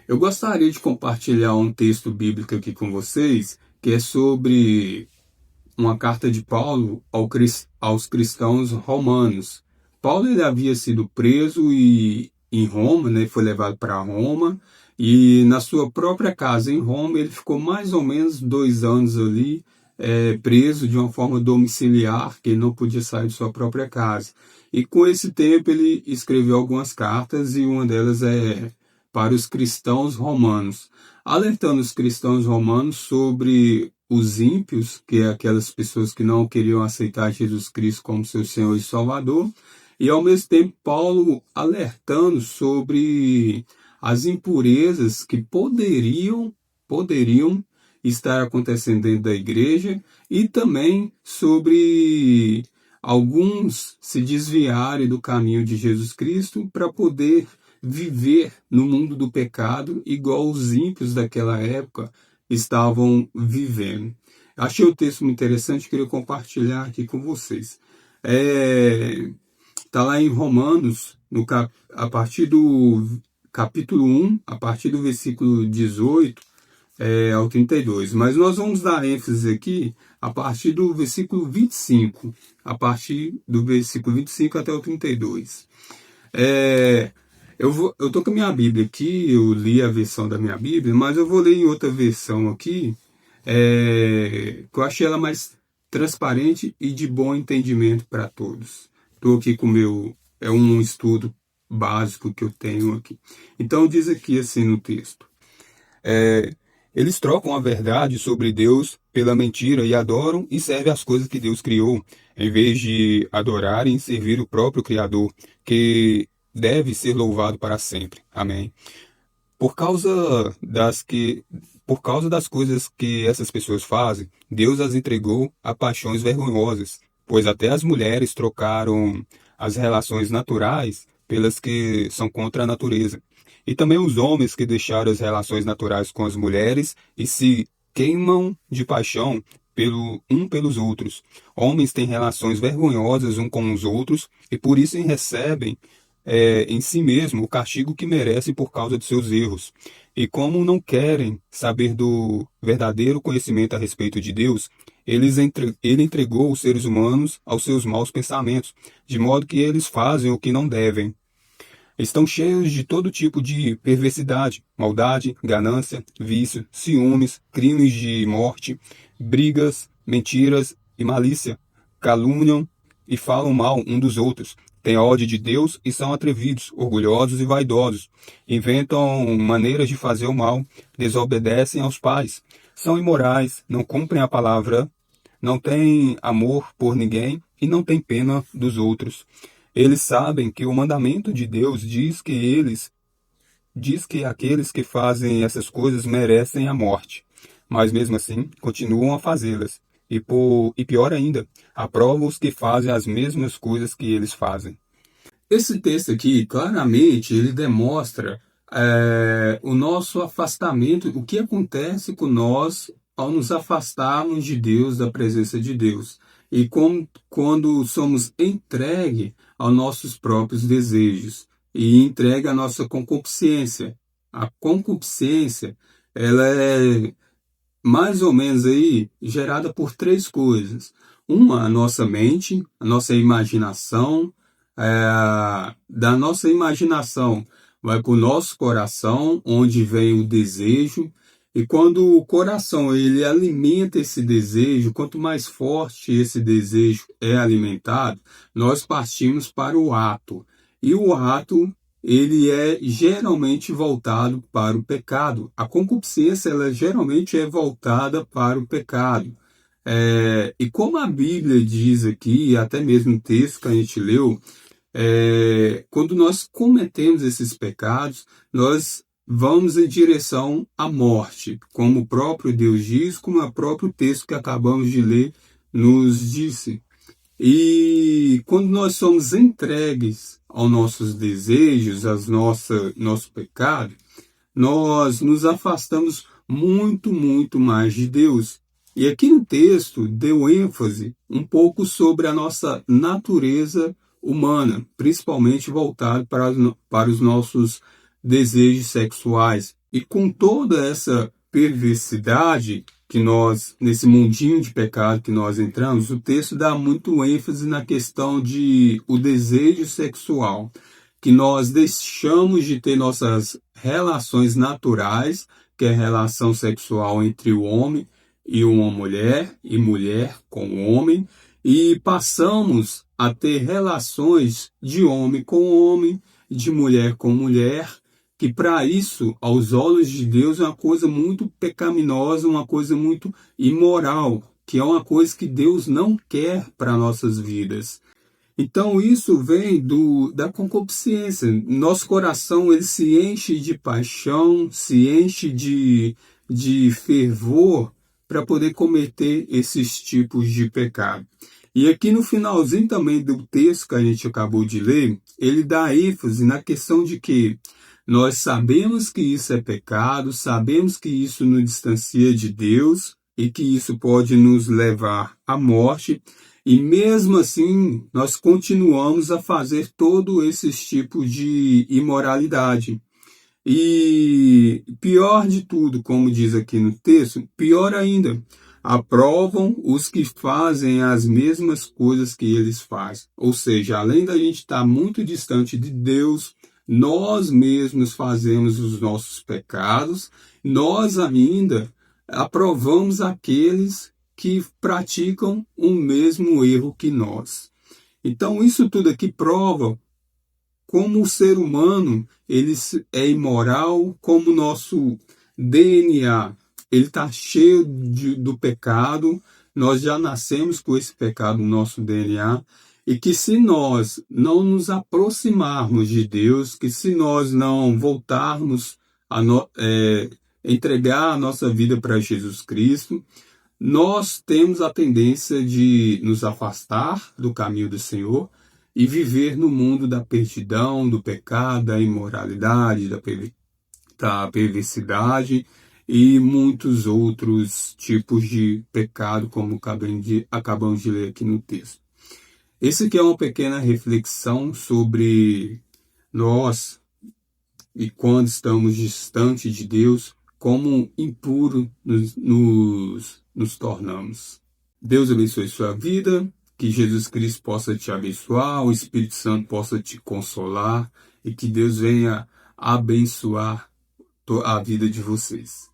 Eu gostaria de compartilhar um texto bíblico aqui com vocês, que é sobre uma carta de Paulo aos cristãos romanos. Paulo ele havia sido preso em Roma, né, foi levado para Roma, e na sua própria casa em Roma ele ficou mais ou menos 2 anos ali, preso de uma forma domiciliar, que ele não podia sair de sua própria casa. E com esse tempo ele escreveu algumas cartas, e uma delas é para os cristãos romanos, alertando os cristãos romanos sobre os ímpios, que é aquelas pessoas que não queriam aceitar Jesus Cristo como seu Senhor e Salvador, e ao mesmo tempo Paulo alertando sobre as impurezas que poderiam estar acontecendo dentro da igreja, e também sobre alguns se desviarem do caminho de Jesus Cristo para poder viver no mundo do pecado igual os ímpios daquela época estavam vivendo. Achei o texto muito interessante, queria compartilhar aqui com vocês. Está lá em Romanos, a partir do capítulo 1, a partir do versículo 18 ao 32. Mas nós vamos dar ênfase aqui a partir do versículo 25, a partir do versículo 25 até o 32. Eu estou com a minha Bíblia aqui, eu li a versão da minha Bíblia, mas eu vou ler em outra versão aqui, que eu achei ela mais transparente e de bom entendimento para todos. Estou aqui com um estudo básico que eu tenho aqui. Então diz aqui assim no texto. Eles trocam a verdade sobre Deus pela mentira e adoram e servem as coisas que Deus criou, em vez de adorarem e servir o próprio Criador, que deve ser louvado para sempre. Amém. Por causa das coisas que essas pessoas fazem, Deus as entregou a paixões vergonhosas, pois até as mulheres trocaram as relações naturais pelas que são contra a natureza. E também os homens que deixaram as relações naturais com as mulheres e se queimam de paixão pelos outros. Homens têm relações vergonhosas uns com os outros e por isso recebem em si mesmo o castigo que merecem por causa de seus erros. E como não querem saber do verdadeiro conhecimento a respeito de Deus, ele entregou os seres humanos aos seus maus pensamentos, de modo que eles fazem o que não devem. Estão cheios de todo tipo de perversidade, maldade, ganância, vício, ciúmes, crimes de morte, brigas, mentiras e malícia. Caluniam e falam mal um dos outros. Têm ódio de Deus e são atrevidos, orgulhosos e vaidosos. Inventam maneiras de fazer o mal, desobedecem aos pais. São imorais, não cumprem a palavra, não têm amor por ninguém e não têm pena dos outros. Eles sabem que o mandamento de Deus diz que aqueles que fazem essas coisas merecem a morte, mas mesmo assim continuam a fazê-las. E pior ainda, aprovam os que fazem as mesmas coisas que eles fazem. Esse texto aqui, claramente, ele demonstra o nosso afastamento, o que acontece com nós ao nos afastarmos de Deus, da presença de Deus. E quando somos entregues aos nossos próprios desejos e entregue à nossa concupiscência. A concupiscência, ela é mais ou menos aí gerada por três coisas. Uma, a nossa mente, a nossa imaginação. Da nossa imaginação vai para o nosso coração, onde vem o desejo. E quando o coração ele alimenta esse desejo, quanto mais forte esse desejo é alimentado, nós partimos para o ato. E o ato ele é geralmente voltado para o pecado. A concupiscência ela geralmente é voltada para o pecado. E como a Bíblia diz aqui, até mesmo o texto que a gente leu, quando nós cometemos esses pecados, nós vamos em direção à morte, como o próprio Deus diz, como o próprio texto que acabamos de ler nos disse. E quando nós somos entregues aos nossos desejos, nosso pecado, nós nos afastamos muito, muito mais de Deus. E aqui no texto deu ênfase um pouco sobre a nossa natureza humana, principalmente voltado para os nossos desejos sexuais. E com toda essa perversidade que nós, nesse mundinho de pecado que nós entramos, o texto dá muito ênfase na questão de o desejo sexual, que nós deixamos de ter nossas relações naturais, que é a relação sexual entre o homem e uma mulher, e mulher com o homem, e passamos a ter relações de homem com homem, de mulher com mulher, que para isso, aos olhos de Deus, é uma coisa muito pecaminosa, uma coisa muito imoral, que é uma coisa que Deus não quer para nossas vidas. Então isso vem da concupiscência. Nosso coração ele se enche de paixão, se enche de fervor para poder cometer esses tipos de pecado. E aqui no finalzinho também do texto que a gente acabou de ler, ele dá ênfase na questão de que nós sabemos que isso é pecado, sabemos que isso nos distancia de Deus e que isso pode nos levar à morte. E mesmo assim, nós continuamos a fazer todos esses tipos de imoralidade. E pior de tudo, como diz aqui no texto, pior ainda, aprovam os que fazem as mesmas coisas que eles fazem. Ou seja, além da gente estar muito distante de Deus, nós mesmos fazemos os nossos pecados, nós ainda aprovamos aqueles que praticam o mesmo erro que nós. Então, isso tudo aqui prova como o ser humano ele é imoral, como o nosso DNA ele está cheio do pecado, nós já nascemos com esse pecado no nosso DNA, e que se nós não nos aproximarmos de Deus, que se nós não voltarmos a entregar a nossa vida para Jesus Cristo, nós temos a tendência de nos afastar do caminho do Senhor e viver no mundo da perdição, do pecado, da imoralidade, da perversidade e muitos outros tipos de pecado, como acabamos de ler aqui no texto. Esse aqui é uma pequena reflexão sobre nós e quando estamos distante de Deus, como impuro nos tornamos. Deus abençoe sua vida, que Jesus Cristo possa te abençoar, o Espírito Santo possa te consolar e que Deus venha abençoar a vida de vocês.